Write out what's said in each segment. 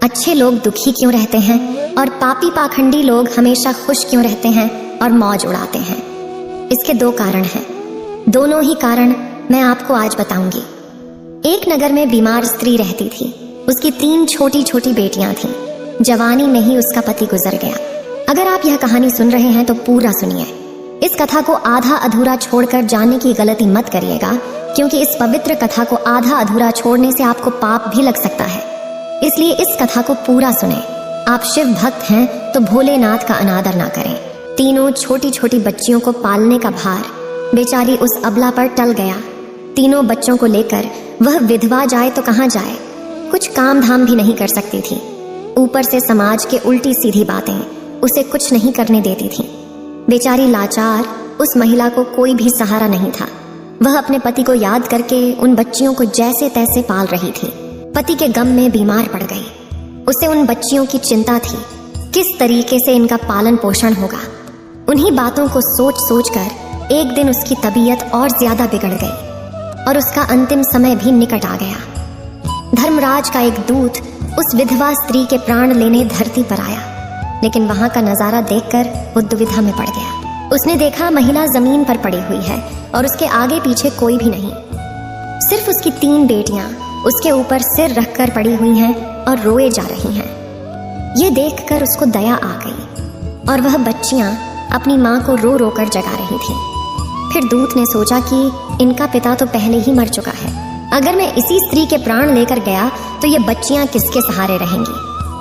अच्छे लोग दुखी क्यों रहते हैं और पापी पाखंडी लोग हमेशा खुश क्यों रहते हैं और मौज उड़ाते हैं? इसके 2 कारण हैं। दोनों ही कारण मैं आपको आज बताऊंगी। एक नगर में बीमार स्त्री रहती थी। उसकी 3 छोटी छोटी बेटियां थीं। जवानी में ही उसका पति गुजर गया। अगर आप यह कहानी सुन रहे हैं तो पूरा सुनिए। इस कथा को आधा अधूरा छोड़कर जाने की गलती मत करिएगा, क्योंकि इस पवित्र कथा को आधा अधूरा छोड़ने से आपको पाप भी लग सकता है। इसलिए इस कथा को पूरा सुने। आप शिव भक्त हैं तो भोलेनाथ का अनादर ना करें। तीनों छोटी छोटी बच्चियों को पालने का भार बेचारी उस अबला पर टल गया। तीनों बच्चों को लेकर वह विधवा जाए तो कहाँ जाए, कुछ काम धाम भी नहीं कर सकती थी। ऊपर से समाज के उल्टी सीधी बातें उसे कुछ नहीं करने देती थी। बेचारी लाचार उस महिला को कोई भी सहारा नहीं था। वह अपने पति को याद करके उन बच्चियों को जैसे तैसे पाल रही थी। पति के गम में बीमार पड़ गई। उसे उन बच्चियों की चिंता थी, किस तरीके से इनका पालन पोषण होगा। उन्हीं बातों को सोच सोच कर एक दिन उसकी तबीयत और ज्यादा बिगड़ गई और उसका अंतिम समय भी निकट आ गया। धर्मराज का एक दूत उस विधवा स्त्री के प्राण लेने धरती पर आया, लेकिन वहां का नजारा देखकर वो दुविधा में पड़ गया। उसने देखा महिला जमीन पर पड़ी हुई है और उसके आगे पीछे कोई भी नहीं। सिर्फ उसकी 3 बेटियां उसके ऊपर सिर रखकर पड़ी हुई हैं और रोए जा रही हैं। ये देखकर उसको दया आ गई और वह बच्चियां अपनी माँ को रो रो कर जगा रही थी। फिर दूत ने सोचा कि इनका पिता तो पहले ही मर चुका है। अगर मैं इसी स्त्री के प्राण लेकर गया तो ये बच्चियां किसके सहारे रहेंगी?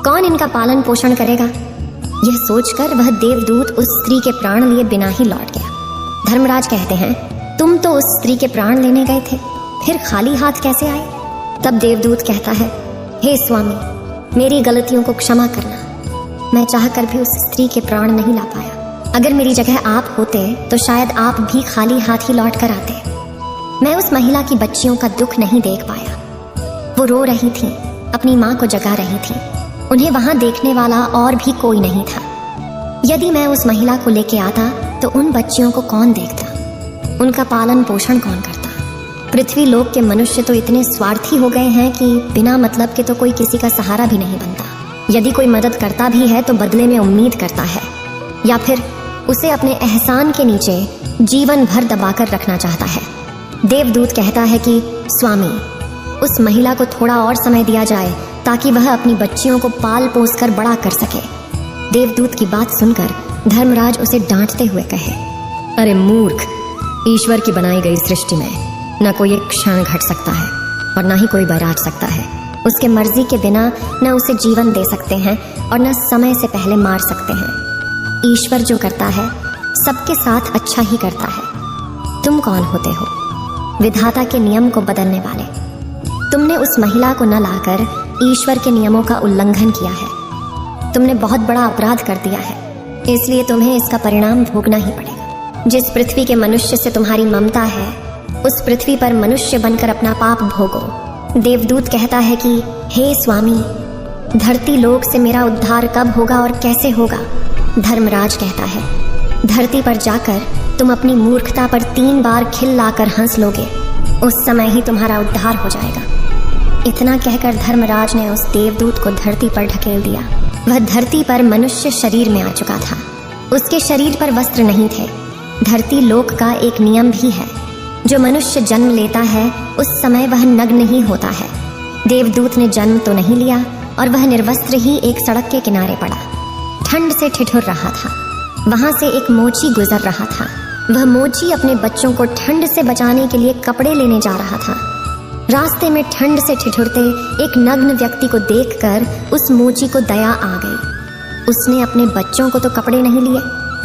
कौन इनका पालन पोषण करेगा? यह सोचकर वह देवदूत उस स्त्री के प्राण लिए बिना ही लौट गया। धर्मराज कहते हैं, तुम तो उस स्त्री के प्राण लेने गए थे, फिर खाली हाथ कैसे आए? तब देवदूत कहता है, हे स्वामी, मेरी गलतियों को क्षमा करना। मैं चाहकर भी उस स्त्री के प्राण नहीं ला पाया। अगर मेरी जगह आप होते तो शायद आप भी खाली हाथ ही लौट कर आते। मैं उस महिला की बच्चियों का दुख नहीं देख पाया। वो रो रही थी, अपनी माँ को जगा रही थी। उन्हें वहां देखने वाला और भी कोई नहीं था। यदि मैं उस महिला को लेके आता तो उन बच्चियों को कौन देखता? उनका पालन पोषण कौन करता? पृथ्वी लोक के मनुष्य तो इतने स्वार्थी हो गए हैं कि बिना मतलब के तो कोई किसी का सहारा भी नहीं बनता। यदि कोई मदद करता भी है तो बदले में उम्मीद करता है, या फिर उसे अपने एहसान के नीचे जीवन भर दबाकर रखना चाहता है। देवदूत कहता है कि स्वामी, उस महिला को थोड़ा और समय दिया जाए ताकि वह अपनी बच्चियों को पाल पोस कर बड़ा कर सके। देवदूत की बात सुनकर धर्मराज उसे डांटते हुए कहे, अरे मूर्ख, ईश्वर की बनाई गई सृष्टि में न कोई एक क्षण घट सकता है और न ही कोई बैराज सकता है। उसके मर्जी के बिना न उसे जीवन दे सकते हैं और न समय से पहले मार सकते हैं। ईश्वर जो करता है सबके साथ अच्छा ही करता है। तुम कौन होते हो? विधाता के नियम को बदलने वाले। तुमने उस महिला को न लाकर ईश्वर के नियमों का उल्लंघन किया है। तुमने बहुत बड़ा अपराध कर दिया है, इसलिए तुम्हें इसका परिणाम भोगना ही पड़ेगा। जिस पृथ्वी के मनुष्य से तुम्हारी ममता है, उस पृथ्वी पर मनुष्य बनकर अपना पाप भोगो। देवदूत कहता है कि हे स्वामी, धरती लोक से मेरा उद्धार कब होगा और कैसे होगा? धर्मराज कहता है, धरती पर जाकर तुम अपनी मूर्खता पर 3 बार खिल लाकर हंस लोगे, उस समय ही तुम्हारा उद्धार हो जाएगा। इतना कहकर धर्मराज ने उस देवदूत को धरती पर ढकेल दिया। वह धरती पर मनुष्य शरीर में आ चुका था। उसके शरीर पर वस्त्र नहीं थे। धरती लोक का एक नियम भी है, जो मनुष्य जन्म लेता है उस समय वह नग्न ही होता है। देवदूत ने जन्म तो नहीं लिया और वह निर्वस्त्र ही एक सड़क के किनारे पड़ा। ठंड से ठिठुर रहा था। वहां से एक मोची गुजर रहा था। वह मोची अपने बच्चों को ठंड से बचाने के लिए कपड़े लेने जा रहा था। रास्ते में ठंड से ठिठुरते एक नग्न व्यक्ति को देखकर उस मोची को दया आ गई। उसने अपने बच्चों को तो कपड़े नहीं लिए,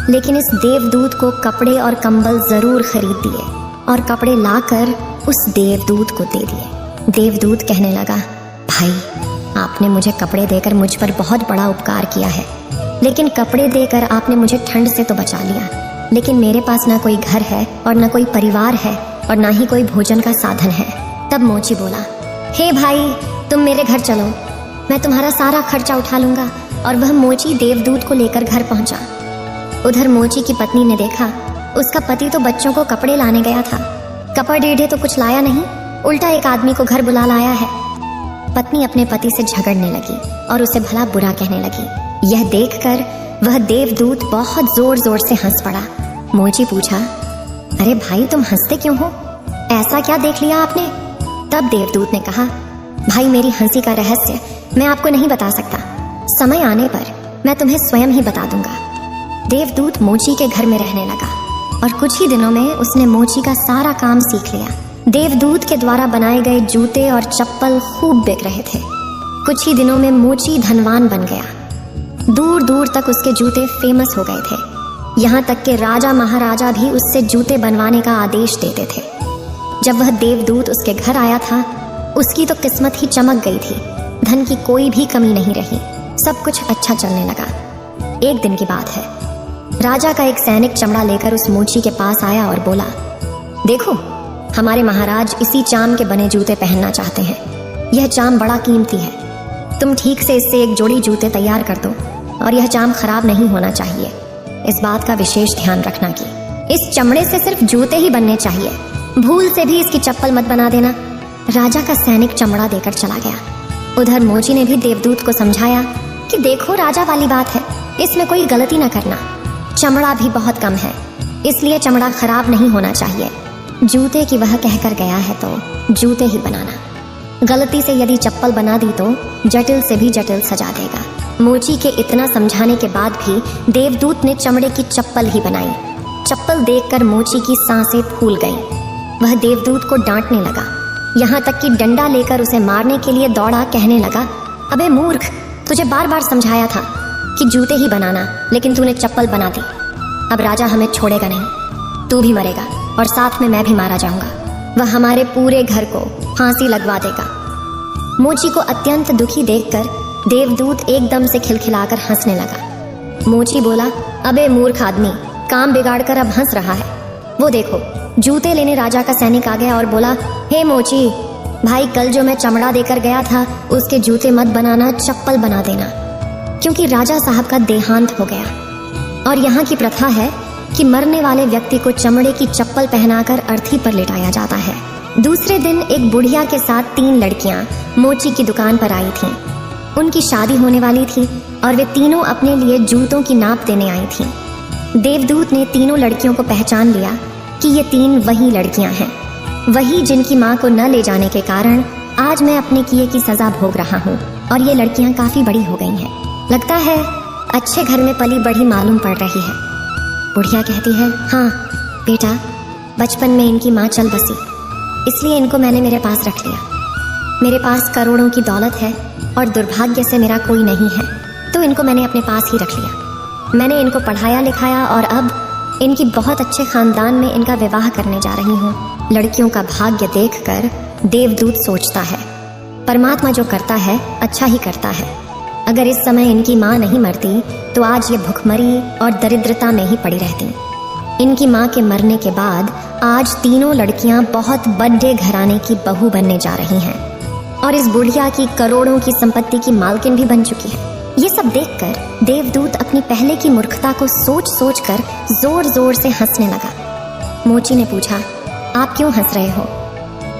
लेकिन इस देवदूत को कपड़े और कंबल जरूर खरीद दिए और कपड़े लाकर उस देवदूत को दे दिए। देवदूत कहने लगा, भाई, आपने मुझे कपड़े देकर मुझ पर बहुत बड़ा उपकार किया है, लेकिन कपड़े देकर आपने मुझे ठंड से तो बचा लिया, लेकिन मेरे पास ना कोई घर है और ना कोई परिवार है और ना ही कोई भोजन का साधन है। तब मोची बोला, हे भाई, तुम मेरे घर चलो, मैं तुम्हारा सारा खर्चा उठा लूंगा। और वह मोची देवदूत को लेकर घर पहुंचा। उधर मोची की पत्नी ने देखा, उसका पति तो बच्चों को कपड़े लाने गया था, कपड़े ढेढ़े तो कुछ लाया नहीं, उल्टा एक आदमी को घर बुला लाया है। पत्नी अपने पति से झगड़ने लगी और उसे भला बुरा कहने लगी। यह देखकर वह देवदूत बहुत जोर जोर से हंस पड़ा। मोची पूछा, अरे भाई तुम हंसते क्यों हो? ऐसा क्या देख लिया आपने? तब देवदूत ने कहा, भाई मेरी हंसी का रहस्य मैं आपको नहीं बता सकता, समय आने पर मैं तुम्हें स्वयं ही बता दूंगा। देवदूत मोची के घर में रहने लगा और कुछ ही दिनों में उसने मोची का सारा काम सीख लिया। देवदूत के द्वारा बनाए गए जूते और चप्पल खूब बिक रहे थे। कुछ ही दिनों में मोची धनवान बन गया। दूर दूर तक उसके जूते फेमस हो गए थे। यहाँ तक कि राजा महाराजा भी उससे जूते बनवाने का आदेश देते थे। जब वह देवदूत उसके घर आया था, उसकी तो किस्मत ही चमक गई थी। धन की कोई भी कमी नहीं रही, सब कुछ अच्छा चलने लगा। एक दिन की बात है, राजा का एक सैनिक चमड़ा लेकर उस मोची के पास आया और बोला, देखो हमारे महाराज इसी चाम के बने जूते पहनना चाहते हैं। यह चाम बड़ा कीमती है, तुम ठीक से इससे एक जोड़ी जूते तैयार कर दो और यह चाम खराब नहीं होना चाहिए। इस बात का विशेष ध्यान रखना कि इस चमड़े से सिर्फ जूते ही बनने चाहिए, भूल से भी इसकी चप्पल मत बना देना। राजा का सैनिक चमड़ा देकर चला गया। उधर मोची ने भी देवदूत को समझाया कि देखो राजा वाली बात है, इसमें कोई गलती ना करना, चमड़ा भी बहुत कम है, इसलिए चमड़ा खराब नहीं होना चाहिए। जूते की वह कहकर गया है तो जूते ही बनाना। गलती से यदि चप्पल बना दी तो जटिल से भी जटिल सजा देगा। मोची के इतना समझाने के बाद भी देवदूत ने चमड़े की चप्पल ही बनाई। चप्पल देखकर मोची की सांसें फूल गईं। वह देवदूत को डांटने लगा, यहाँ तक कि डंडा लेकर उसे मारने के लिए दौड़ा, कहने लगा, अबे मूर्ख, तुझे बार बार समझाया था कि जूते ही बनाना, लेकिन तूने चप्पल बना दी। अब राजा हमें छोड़ेगा नहीं, तू भी मरेगा और साथ में मैं भी मारा जाऊंगा। वह हमारे पूरे घर को फांसी लगवा देगा। मोची को अत्यंत दुखी देखकर देवदूत एकदम से खिलखिलाकर हंसने लगा। मोची बोला, अबे मूर्ख आदमी, काम बिगाड़कर अब हंस रहा है। वो देखो जूते लेने राजा का सैनिक आ गया और बोला, हे मोची भाई, कल जो मैं चमड़ा देकर गया था उसके जूते मत बनाना, चप्पल बना देना, क्योंकि राजा साहब का देहांत हो गया और यहाँ की प्रथा है कि मरने वाले व्यक्ति को चमड़े की चप्पल पहनाकर अर्थी पर लिटाया जाता है। दूसरे दिन एक बुढ़िया के साथ 3 लड़कियां मोची की दुकान पर आई थीं। उनकी शादी होने वाली थी और वे तीनों अपने लिए जूतों की नाप देने आई थीं। देवदूत ने तीनों लड़कियों को पहचान लिया कि ये 3 वही लड़कियां हैं, वही जिनकी माँ को न ले जाने के कारण आज मैं अपने किए की सजा भोग रहा हूँ। और ये लड़कियां काफी बड़ी हो गई हैं, लगता है अच्छे घर में पली बढ़ी मालूम पड़ रही है। बुढ़िया कहती है, हाँ बेटा, बचपन में इनकी माँ चल बसी, इसलिए इनको मैंने मेरे पास रख लिया। मेरे पास करोड़ों की दौलत है और दुर्भाग्य से मेरा कोई नहीं है, तो इनको मैंने अपने पास ही रख लिया। मैंने इनको पढ़ाया लिखाया और अब इनकी बहुत अच्छे खानदान में इनका विवाह करने जा रही हूँ। लड़कियों का भाग्य देखकर देवदूत सोचता है, परमात्मा जो करता है अच्छा ही करता है। अगर इस समय इनकी माँ नहीं मरती तो आज ये भुखमरी और दरिद्रता में ही पड़ी रहती। इनकी माँ के मरने के बाद आज तीनों लड़कियां बहुत बड़े घराने की बहू बनने जा रही हैं और इस बुढ़िया की करोड़ों की संपत्ति की मालकिन भी बन चुकी है। ये सब देखकर देवदूत अपनी पहले की मूर्खता को सोच सोच कर जोर जोर से हंसने लगा। मोची ने पूछा, आप क्यों हंस रहे हो?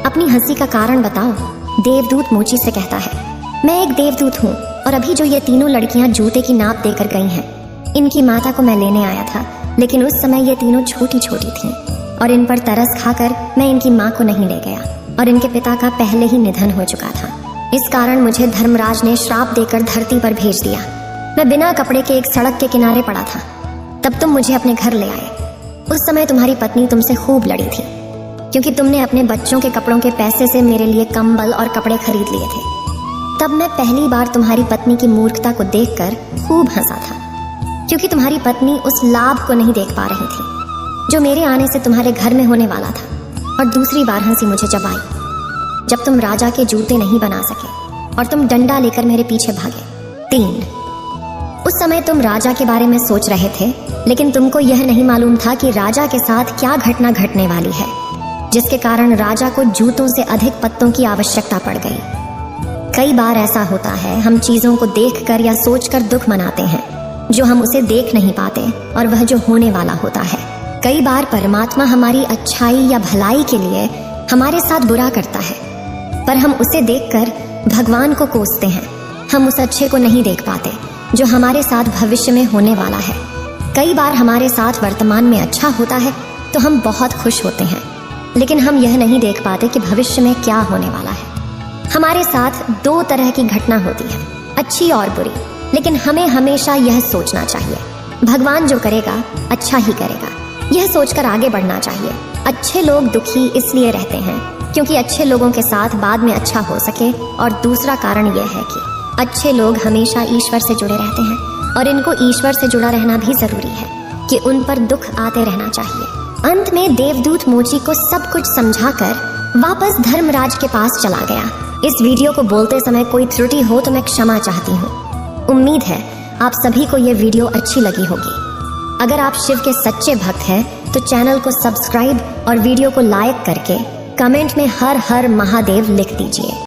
अपनी हंसी का कारण बताओ। देवदूत मोची से कहता है, मैं एक देवदूत हूँ और अभी जो ये तीनों लड़कियां जूते की नाप देकर गई हैं, इनकी माता को मैं लेने आया था, लेकिन उस समय ये तीनों छोटी छोटी थीं और इन पर तरस खाकर मैं इनकी माँ को नहीं ले गया और इनके पिता का पहले ही निधन हो चुका था। इस कारण मुझे धर्मराज ने श्राप देकर धरती पर भेज दिया। मैं बिना कपड़े के एक सड़क के किनारे पड़ा था। तब तुम मुझे अपने घर ले आए। उस समय तुम्हारी पत्नी तुमसे खूब लड़ी थी, क्योंकि तुमने अपने बच्चों के कपड़ों के पैसे से मेरे लिए कंबल और कपड़े खरीद लिए थे। तब मैं पहली बार तुम्हारी पत्नी की मूर्खता को देखकर खूब हंसा था, क्योंकि तुम्हारी पत्नी उस लाभ को नहीं देख पा रही थी जो मेरे आने से तुम्हारे घर में होने वाला था। और दूसरी बार हंसी मुझे जब आई, जब तुम राजा के जूते नहीं बना सके और तुम डंडा लेकर मेरे पीछे भागे। 3, उस समय तुम राजा के बारे में सोच रहे थे, लेकिन तुमको यह नहीं मालूम था कि राजा के साथ क्या घटना घटने वाली है, जिसके कारण राजा को जूतों से अधिक पत्तों की आवश्यकता पड़ गई। कई बार ऐसा होता है, हम चीजों को देखकर या सोचकर दुख मनाते हैं जो हम उसे देख नहीं पाते और वह जो होने वाला होता है। कई बार परमात्मा हमारी अच्छाई या भलाई के लिए हमारे साथ बुरा करता है, पर हम उसे देखकर भगवान को कोसते हैं। हम उस अच्छे को नहीं देख पाते जो हमारे साथ भविष्य में होने वाला है। कई बार हमारे साथ वर्तमान में अच्छा होता है तो हम बहुत खुश होते हैं, लेकिन हम यह नहीं देख पाते कि भविष्य में क्या होने वाला है। हमारे साथ दो तरह की घटना होती है, अच्छी और बुरी, लेकिन हमें हमेशा यह सोचना चाहिए भगवान जो करेगा अच्छा ही करेगा। यह सोचकर आगे बढ़ना चाहिए। अच्छे लोग दुखी इसलिए रहते हैं क्योंकि अच्छे लोगों के साथ बाद में अच्छा हो सके, और दूसरा कारण यह है कि अच्छे लोग हमेशा ईश्वर से जुड़े रहते हैं और इनको ईश्वर से जुड़ा रहना भी जरूरी है कि उन पर दुख आते रहना चाहिए। अंत में देवदूत मोची को सब कुछ समझाकर वापस धर्मराज के पास चला गया। इस वीडियो को बोलते समय कोई त्रुटि हो तो मैं क्षमा चाहती हूँ। उम्मीद है आप सभी को ये वीडियो अच्छी लगी होगी। अगर आप शिव के सच्चे भक्त हैं तो चैनल को सब्सक्राइब और वीडियो को लाइक करके कमेंट में हर हर महादेव लिख दीजिए।